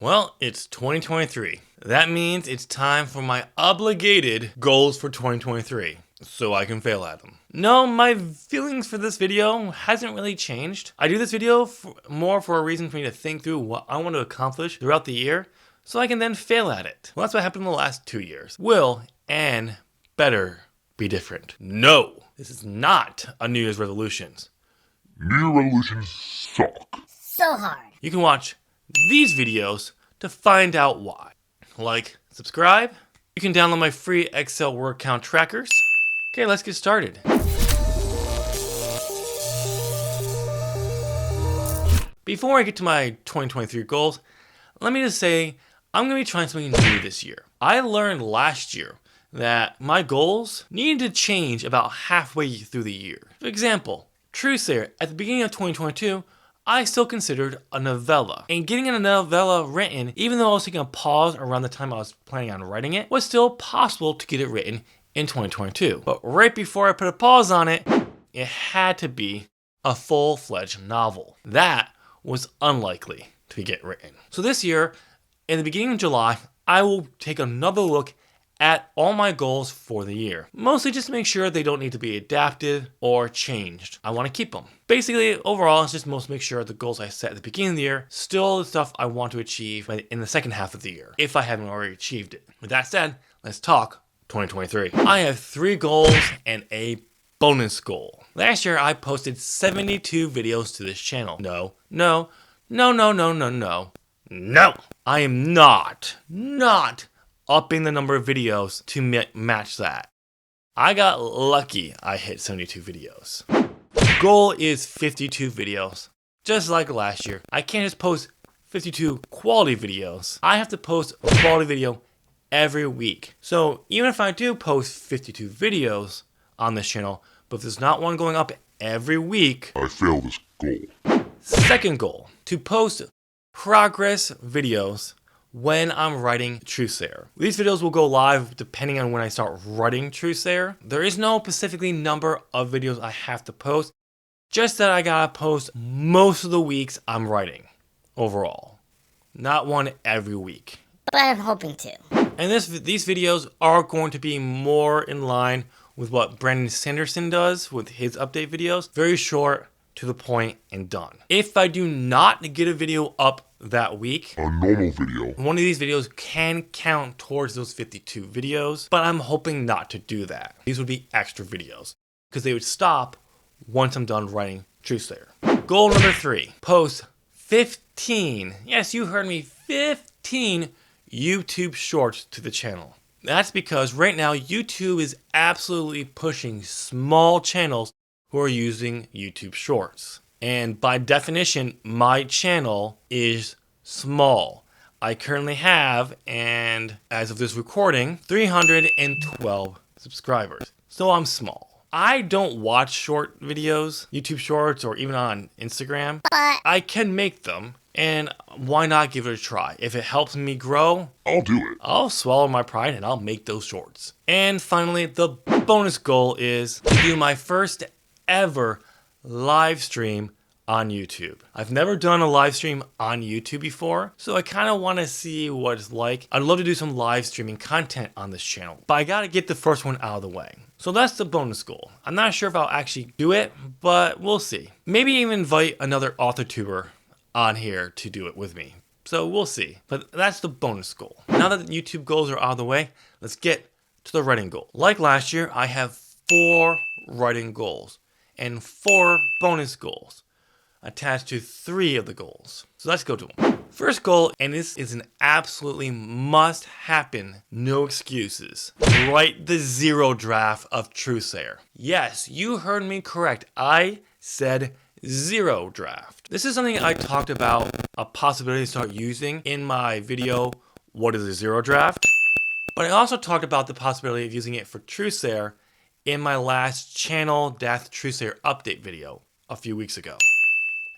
Well, it's 2023. That means it's time for my obligated goals for 2023, so I can fail at them. No, my feelings for this video hasn't really changed. I do this video more for a reason for me to think through what I want to accomplish throughout the year, so I can then fail at it. Well, that's what happened in the last 2 years. Will and better be different. No, this is not a New Year's resolutions. New Year resolutions suck. So hard. You can watch these videos to find out why. Like, subscribe. You can download my free Excel word count trackers. Okay, let's get started. Before I get to my 2023 goals, let me just say I'm going to be trying something new this year. I learned last year that my goals needed to change about halfway through the year. For example, Truesayer, at the beginning of 2022, I still considered a novella. And getting a novella written, even though I was taking a pause around the time I was planning on writing it, was still possible to get it written in 2022. But right before I put a pause on it, it had to be a full-fledged novel. That was unlikely to get written. So this year, in the beginning of July, I will take another look at all my goals for the year. Mostly just to make sure they don't need to be adapted or changed. I want to keep them. Basically, overall, it's just most make sure the goals I set at the beginning of the year still the stuff I want to achieve in the second half of the year, if I haven't already achieved it. With that said, let's talk 2023. I have 3 goals and a bonus goal. Last year, I posted 72 videos to this channel. No. I am not upping the number of videos to match that. I got lucky I hit 72 videos. The goal is 52 videos. Just like last year, I can't just post 52 quality videos. I have to post a quality video every week. So even if I do post 52 videos on this channel, but if there's not one going up every week, I fail this goal. Second goal, to post progress videos when I'm writing Truesayer. These videos will go live depending on when I start writing Truesayer. There is no specifically number of videos I have to post, just that I gotta post most of the weeks I'm writing overall. Not one every week. But I'm hoping to. And these videos are going to be more in line with what Brandon Sanderson does with his update videos. Very short, to the point, and done. If I do not get a video up that week, a normal video, one of these videos can count towards those 52 videos, but I'm hoping not to do that. These would be extra videos because they would stop once I'm done writing Truesayer. Goal number 3, post 15, yes, you heard me, 15 YouTube shorts to the channel. That's because right now YouTube is absolutely pushing small channels who are using YouTube Shorts. And by definition, my channel is small. I currently have, and as of this recording, 312 subscribers. So I'm small. I don't watch short videos, YouTube Shorts, or even on Instagram. But I can make them, and why not give it a try? If it helps me grow, I'll do it. I'll swallow my pride and I'll make those shorts. And finally, the bonus goal is to do my first ever live stream on YouTube. I've never done a live stream on YouTube before, so I kind of want to see what it's like. I'd love to do some live streaming content on this channel, but I got to get the first one out of the way. So that's the bonus goal. I'm not sure if I'll actually do it, but we'll see. Maybe even invite another AuthorTuber on here to do it with me. So we'll see. But that's the bonus goal. Now that the YouTube goals are out of the way, let's get to the writing goal. Like last year, I have 4 writing goals and 4 bonus goals attached to 3 of the goals. So let's go to them. First goal, and this is an absolutely must happen, no excuses. Write the 0 draft of Truesayer. Yes, you heard me correct. I said 0 draft. This is something I talked about a possibility to start using in my video, What is a 0 draft? But I also talked about the possibility of using it for Truesayer in my last channel Truesayer update video a few weeks ago.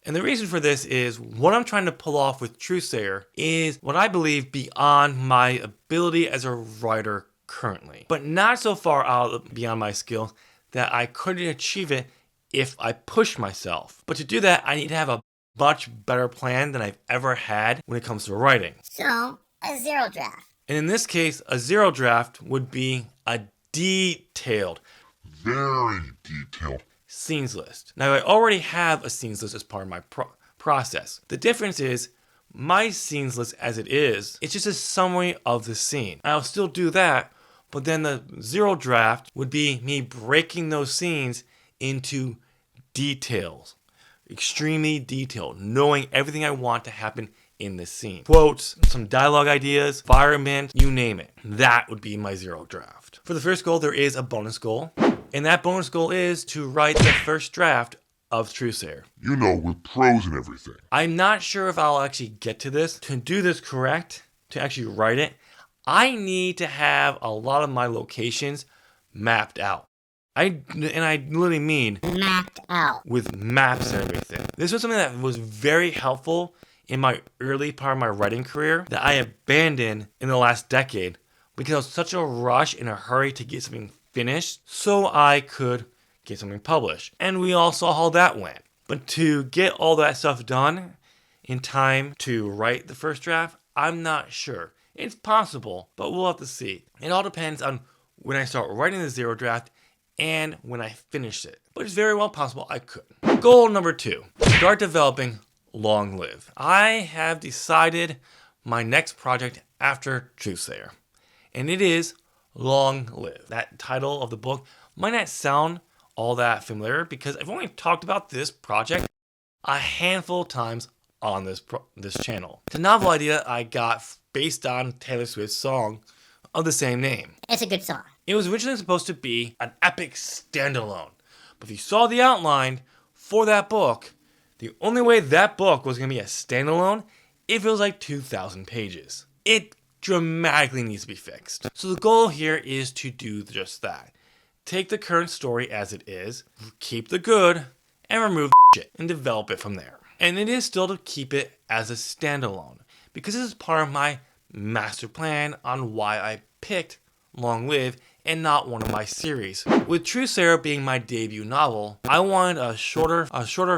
And the reason for this is what I'm trying to pull off with Truesayer is what I believe beyond my ability as a writer currently, but not so far out beyond my skills that I couldn't achieve it if I push myself. But to do that, I need to have a much better plan than I've ever had when it comes to writing. So, a zero draft. And in this case, a zero draft would be a detailed, Very detailed. scenes list. Now, I already have a scenes list as part of my process. The difference is my scenes list as it is, it's just a summary of the scene. I'll still do that, but then the zero draft would be me breaking those scenes into details. Extremely detailed, knowing everything I want to happen in this scene. Quotes, some dialogue ideas, environment, you name it. That would be my zero draft. For the first goal, there is a bonus goal. And that bonus goal is to write the first draft of Truesayer. You know, with prose and everything. I'm not sure if I'll actually get to this. To do this correct, to actually write it, I need to have a lot of my locations mapped out. I literally mean Mapped out. with maps and everything. This was something that was very helpful in my early part of my writing career that I abandoned in the last decade because I was such a rush in a hurry to get something finished so I could get something published. And we all saw how that went. But to get all that stuff done in time to write the first draft, I'm not sure. It's possible, but we'll have to see. It all depends on when I start writing the zero draft and when I finish it. But it's very well possible I could. Goal number 2, start developing Long Live. I have decided my next project after Truesayer, and it is Long Live. That title of the book might not sound all that familiar because I've only talked about this project a handful of times on this channel. It's a novel idea I got based on Taylor Swift's song of the same name. It's a good song. It was originally supposed to be an epic standalone, but if you saw the outline for that book, the only way that book was going to be a standalone if it was like 2,000 pages. It dramatically needs to be fixed. So the goal here is to do just that. Take the current story as it is, keep the good, and remove the shit, and develop it from there. And it is still to keep it as a standalone, because this is part of my master plan on why I picked Long Live and not one of my series. With Truesayer being my debut novel, I wanted a shorter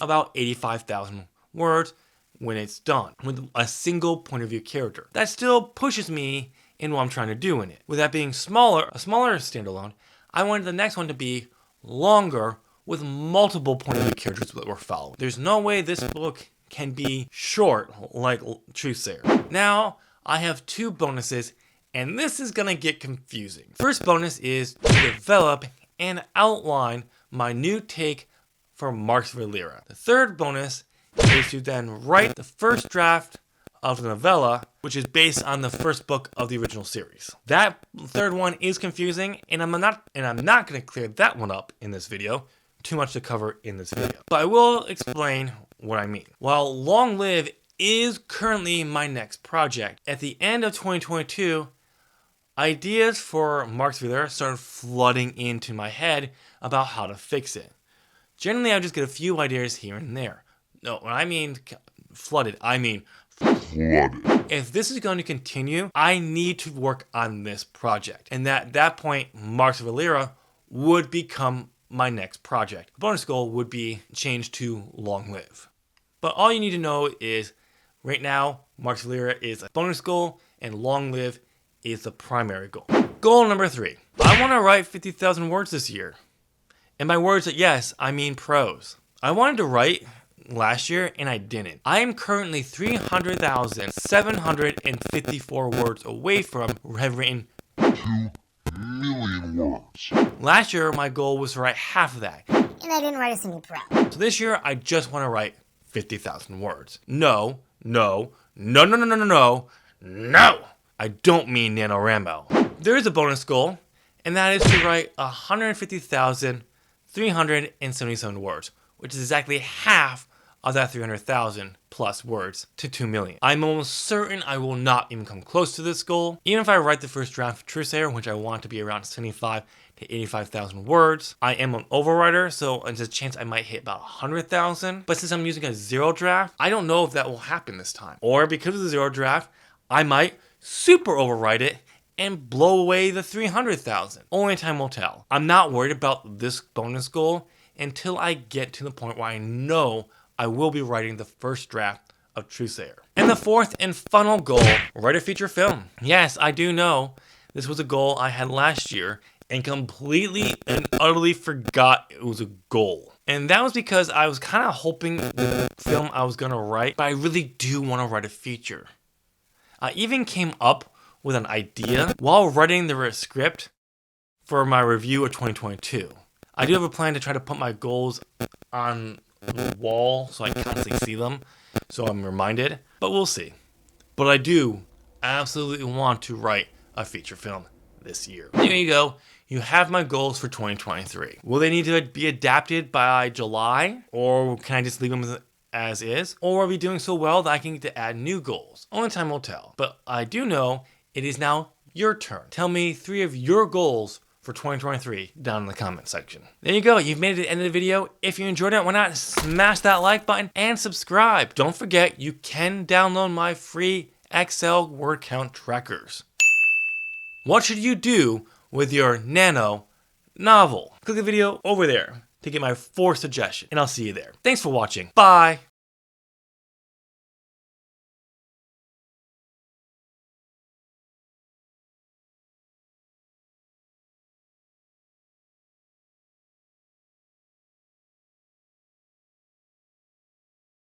about 85,000 words when it's done, with a single point of view character. That still pushes me in what I'm trying to do in it. With that being a smaller standalone, I wanted the next one to be longer with multiple point of view characters that we're following. There's no way this book can be short like Truesayer. Now, I have 2 bonuses, and this is gonna get confusing. First bonus is to develop and outline my new take for Marx Valera. The third bonus is to then write the first draft of the novella, which is based on the first book of the original series. That third one is confusing, and I'm not gonna clear that one up in this video. Too much to cover in this video. But I will explain what I mean. While Long Live is currently my next project, at the end of 2022, ideas for Marx Valera started flooding into my head about how to fix it. Generally, I just get a few ideas here and there. No, when I mean flooded, I mean Flooded. if this is going to continue, I need to work on this project. And at that point, Marx Valera would become my next project. The bonus goal would be changed to Long Live. But all you need to know is right now, Marx Valera is a bonus goal and Long Live is the primary goal. Goal number 3. I want to write 50,000 words this year. And by words, yes, I mean prose. I wanted to write last year and I didn't. I am currently 300,754 words away from have written 2 million words. Last year, my goal was to write half of that. And I didn't write a single prose. So this year, I just want to write 50,000 words. No. I don't mean NaNoWriMo. There is a bonus goal, and that is to write 150,377 words, which is exactly half of that 300,000 plus words to 2 million. I'm almost certain I will not even come close to this goal. Even if I write the first draft of Truesayer, which I want to be around 75 to 85,000 words, I am an overwriter, so there's a chance I might hit about 100,000. But since I'm using a zero draft, I don't know if that will happen this time. Or because of the zero draft, I might super overwrite it and blow away the 300,000. Only time will tell. I'm not worried about this bonus goal until I get to the point where I know I will be writing the first draft of Truthsayer. And the fourth and final goal, write a feature film. Yes, I do know this was a goal I had last year and completely and utterly forgot it was a goal. And that was because I was kind of hoping the film I was going to write, but I really do want to write a feature. I even came up with an idea while writing the script for my review of 2022. I do have a plan to try to put my goals on the wall so I can constantly see them, so I'm reminded, but we'll see. But I do absolutely want to write a feature film this year. There you go. You have my goals for 2023. Will they need to be adapted by July, or can I just leave them as is? Or are we doing so well that I can get to add new goals? Only time will tell. But I do know it is now your turn. Tell me 3 of your goals for 2023 down in the comment section. There you go. You've made it to the end of the video. If you enjoyed it, why not smash that like button and subscribe? Don't forget, you can download my free Excel word count trackers. What should you do with your nano novel? Click the video over there to get my 4th suggestion, and I'll see you there. Thanks for watching. Bye.